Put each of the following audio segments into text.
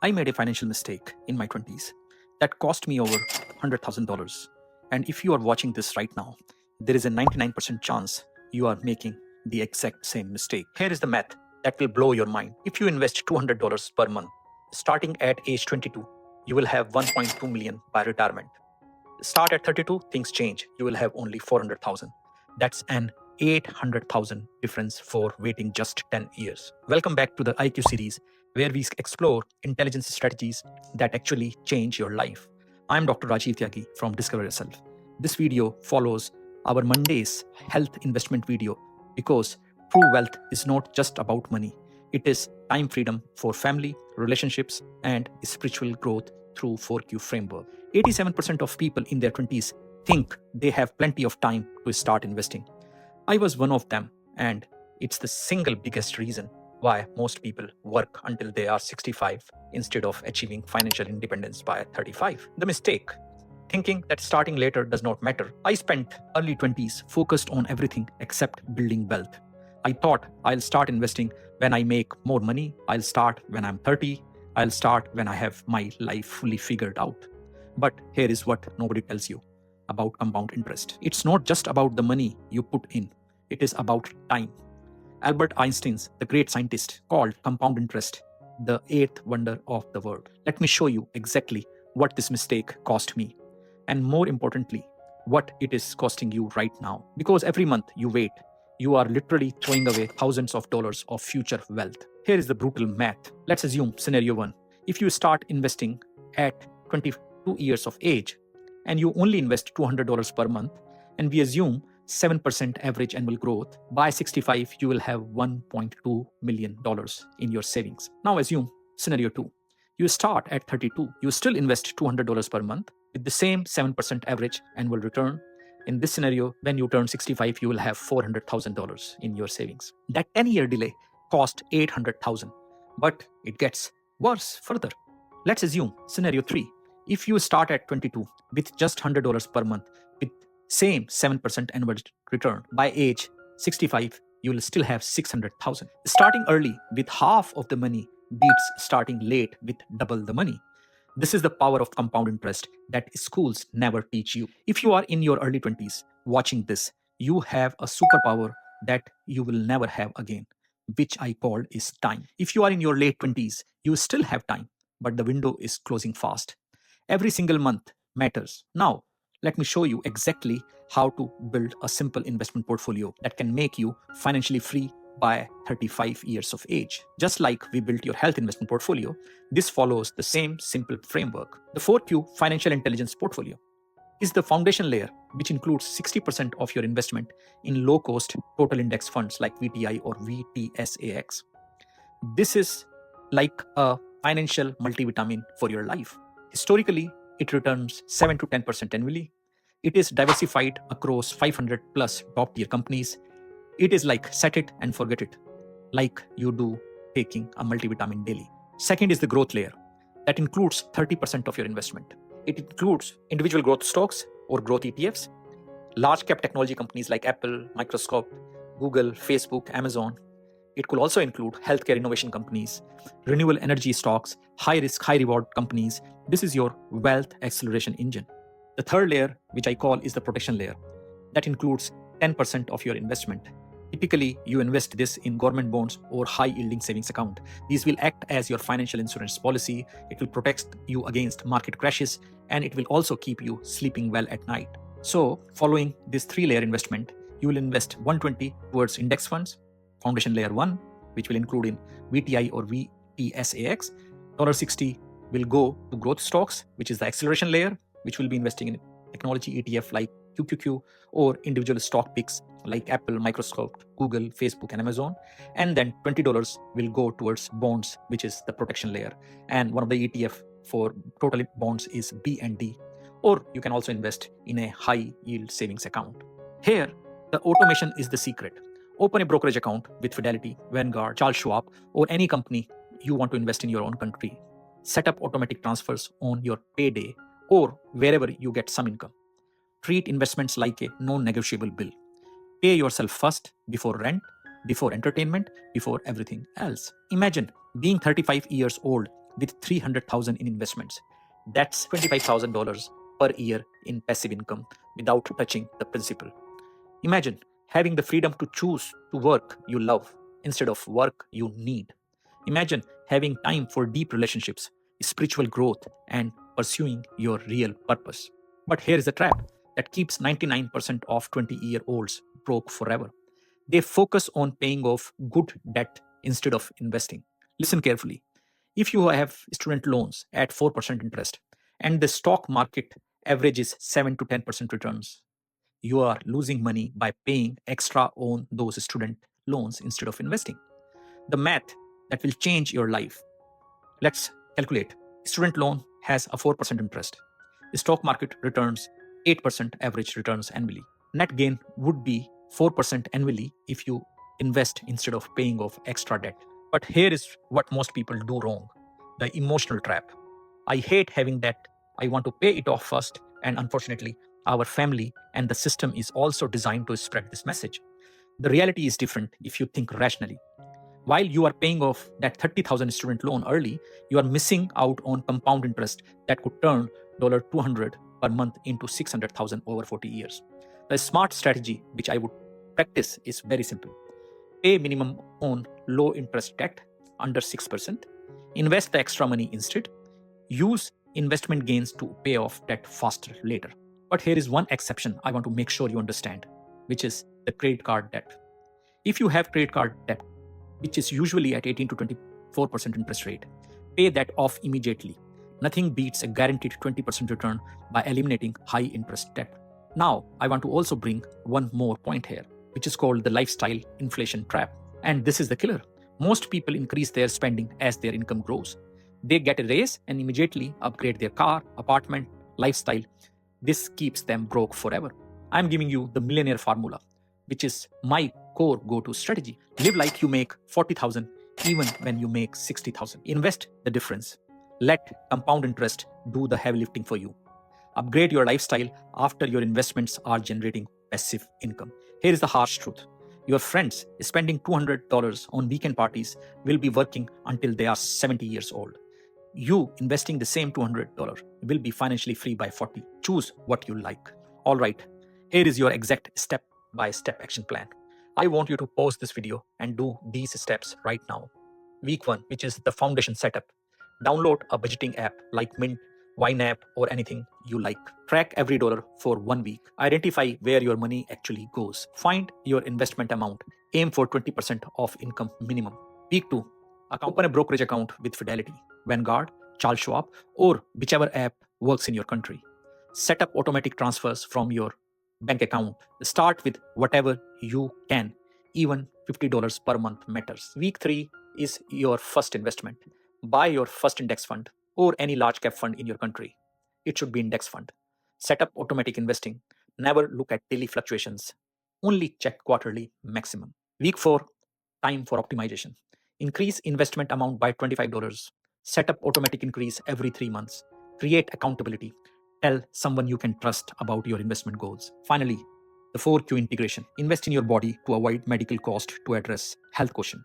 I made a financial mistake in my 20s that cost me over $100,000. And if you are watching this right now, there is a 99% chance you are making the exact same mistake. Here is the math that will blow your mind. If you invest $200 per month, starting at age 22, you will have 1.2 million by retirement. Start at 32, things change. You will have only 400,000. That's an 800,000 difference for waiting just 10 years. Welcome back to the IQ series, where we explore intelligence strategies that actually change your life. I'm Dr. Rajiv Tyagi from DiscoverURself. This video follows our Monday's health investment video because true wealth is not just about money. It is time freedom for family, relationships, and spiritual growth through 4Q framework. 87% of people in their 20s think they have plenty of time to start investing. I was one of them, and it's the single biggest reason why most people work until they are 65 instead of achieving financial independence by 35. The mistake, thinking that starting later does not matter. I spent early 20s focused on everything except building wealth. I thought I'll start investing when I make more money, I'll start when I'm 30, I'll start when I have my life fully figured out. But here is what nobody tells you about compound interest. It's not just about the money you put in, it is about time. Albert Einstein, the great scientist, called compound interest the eighth wonder of the world. Let me show you exactly what this mistake cost me, and more importantly, what it is costing you right now. Because every month you wait, you are literally throwing away thousands of dollars of future wealth. Here is the brutal math. Let's assume scenario 1. If you start investing at 22 years of age and you only invest $200 per month, and we assume 7% average annual growth, by 65 you will have $1.2 million in your savings. Now assume scenario 2. You start at 32, you still invest $200 per month with the same 7% average annual return. In this scenario, when you turn 65, you will have $400,000 in your savings. That 10-year delay cost $800,000, but it gets worse further. Let's assume scenario 3. If you start at 22 with just $100 per month with same 7% annual return, by age 65, you will still have $600,000. Starting early with half of the money beats starting late with double the money. This is the power of compound interest that schools never teach you. If you are in your early 20s watching this, you have a superpower that you will never have again, which I called is time. If you are in your late 20s, you still have time, but the window is closing fast. Every single month matters. Now, let me show you exactly how to build a simple investment portfolio that can make you financially free by 35 years of age. Just like we built your health investment portfolio, this follows the same simple framework. The 4Q financial intelligence portfolio is the foundation layer, which includes 60% of your investment in low-cost total index funds like VTI or VTSAX. This is like a financial multivitamin for your life. Historically, it returns 7 to 10% annually. It is diversified across 500 plus top-tier companies. It is like set it and forget it, like you do taking a multivitamin daily. Second is the growth layer. That includes 30% of your investment. It includes individual growth stocks or growth ETFs, large cap technology companies like Apple, Microsoft, Google, Facebook, Amazon. It could also include healthcare innovation companies, renewable energy stocks, high risk, high reward companies. This is your wealth acceleration engine. The third layer, which I call, is the protection layer. That includes 10% of your investment. Typically, you invest this in government bonds or high-yielding savings account. These will act as your financial insurance policy. It will protect you against market crashes, and it will also keep you sleeping well at night. So, following this 3-layer investment, you will invest $120 towards index funds, foundation layer 1, which will include in VTI or VTSAX. $60 will go to growth stocks, which is the acceleration layer, which will be investing in technology ETF like QQQ or individual stock picks like Apple, Microsoft, Google, Facebook, and Amazon. And then $20 will go towards bonds, which is the protection layer. And one of the ETF for total bonds is BND. Or you can also invest in a high yield savings account. Here, the automation is the secret. Open a brokerage account with Fidelity, Vanguard, Charles Schwab, or any company you want to invest in your own country. Set up automatic transfers on your payday or wherever you get some income. Treat investments like a non-negotiable bill. Pay yourself first, before rent, before entertainment, before everything else. Imagine being 35 years old with 300,000 in investments. That's $25,000 per year in passive income without touching the principal. Imagine having the freedom to choose to work you love instead of work you need. Imagine having time for deep relationships, spiritual growth, and pursuing your real purpose. But here is the trap that keeps 99% of 20-year-olds broke forever. They focus on paying off good debt instead of investing. Listen carefully. If you have student loans at 4% interest and the stock market averages 7 to 10% returns, you are losing money by paying extra on those student loans instead of investing. The math that will change your life. Let's calculate. Student loan has a 4% interest. The stock market returns 8% average returns annually. Net gain would be 4% annually if you invest instead of paying off extra debt. But here is what most people do wrong: the emotional trap. I hate having debt. I want to pay it off first. And unfortunately, our family and the system is also designed to spread this message. The reality is different if you think rationally. While you are paying off that 30,000 student loan early, you are missing out on compound interest that could turn $200 per month into 600,000 over 40 years. The smart strategy which I would practice is very simple. Pay minimum on low interest debt under 6%. Invest the extra money instead. Use investment gains to pay off debt faster later. But here is one exception I want to make sure you understand, which is the credit card debt. If you have credit card debt, which is usually at 18 to 24% interest rate, pay that off immediately. Nothing beats a guaranteed 20% return by eliminating high interest debt. Now, I want to also bring one more point here, which is called the lifestyle inflation trap. And this is the killer. Most people increase their spending as their income grows. They get a raise and immediately upgrade their car, apartment, lifestyle. This keeps them broke forever. I'm giving you the millionaire formula, which is my core go-to strategy. Live like you make 40,000 even when you make 60,000. Invest the difference. Let compound interest do the heavy lifting for you. Upgrade your lifestyle after your investments are generating passive income. Here is the harsh truth. Your friends spending $200 on weekend parties will be working until they are 70 years old. You investing the same $200 will be financially free by 40. Choose what you like. All right, here is your exact step-by-step action plan. I want you to pause this video and do these steps right now. Week 1, which is the foundation setup. Download a budgeting app like Mint, YNAB, or anything you like. Track every dollar for 1 week. Identify where your money actually goes. Find your investment amount. Aim for 20% of income minimum. Week 2, open a brokerage account with Fidelity, Vanguard, Charles Schwab, or whichever app works in your country. Set up automatic transfers from your bank account. Start with whatever you can. Even $50 per month matters. Week 3 is your first investment. Buy your first index fund or any large cap fund in your country. It should be index fund. Set up automatic investing. Never look at daily fluctuations. Only check quarterly maximum. Week 4, time for optimization. Increase investment amount by $25. Set up automatic increase every 3 months. Create accountability. Tell someone you can trust about your investment goals. Finally, the 4Q integration. Invest in your body to avoid medical cost to address health quotient.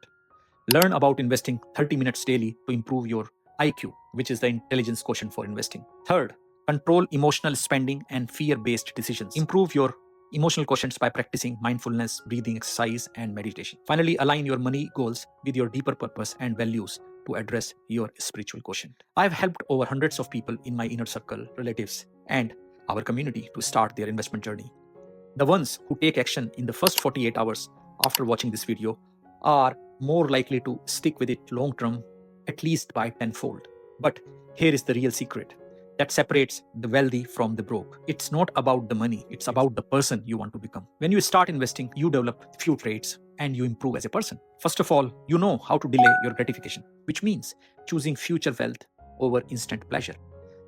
Learn about investing 30 minutes daily to improve your IQ, which is the intelligence quotient for investing. Third, control emotional spending and fear-based decisions. Improve your emotional quotients by practicing mindfulness, breathing exercise, and meditation. Finally, align your money goals with your deeper purpose and values to address your spiritual quotient. I've helped over hundreds of people in my inner circle, relatives, and our community to start their investment journey. The ones who take action in the first 48 hours after watching this video are more likely to stick with it long term, at least by tenfold. But here is the real secret that separates the wealthy from the broke. It's not about the money, it's about the person you want to become. When you start investing, you develop few traits and you improve as a person. First of all, you know how to delay your gratification, which means choosing future wealth over instant pleasure.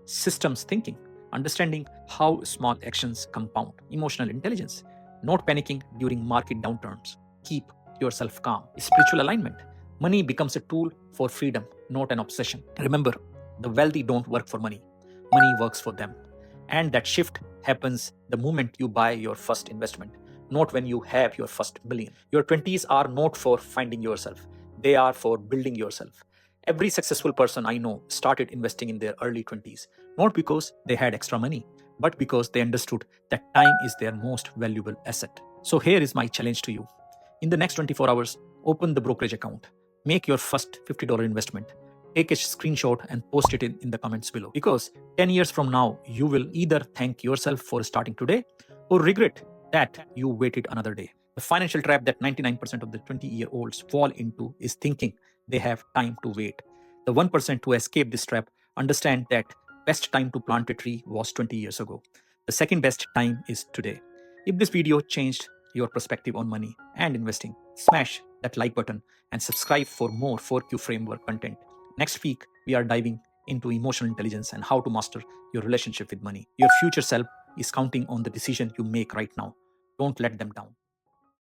Systems thinking, understanding how small actions compound. Emotional intelligence, not panicking during market downturns. Keep yourself calm. Spiritual alignment. Money becomes a tool for freedom, not an obsession. Remember, the wealthy don't work for money. Money works for them. And that shift happens the moment you buy your first investment, not when you have your first million. Your 20s are not for finding yourself. They are for building yourself. Every successful person I know started investing in their early 20s, not because they had extra money, but because they understood that time is their most valuable asset. So here is my challenge to you. In the next 24 hours, open the brokerage account, make your first $50 investment, take a screenshot and post it in the comments below. Because 10 years from now, you will either thank yourself for starting today or regret that you waited another day. The financial trap that 99% of the 20-year-olds fall into is thinking they have time to wait. The 1% who escape this trap understand that best time to plant a tree was 20 years ago. The second best time is today. If this video changed your perspective on money and investing, smash that like button and subscribe for more 4Q framework content. Next week, we are diving into emotional intelligence and how to master your relationship with money. Your future self is counting on the decision you make right now. Don't let them down.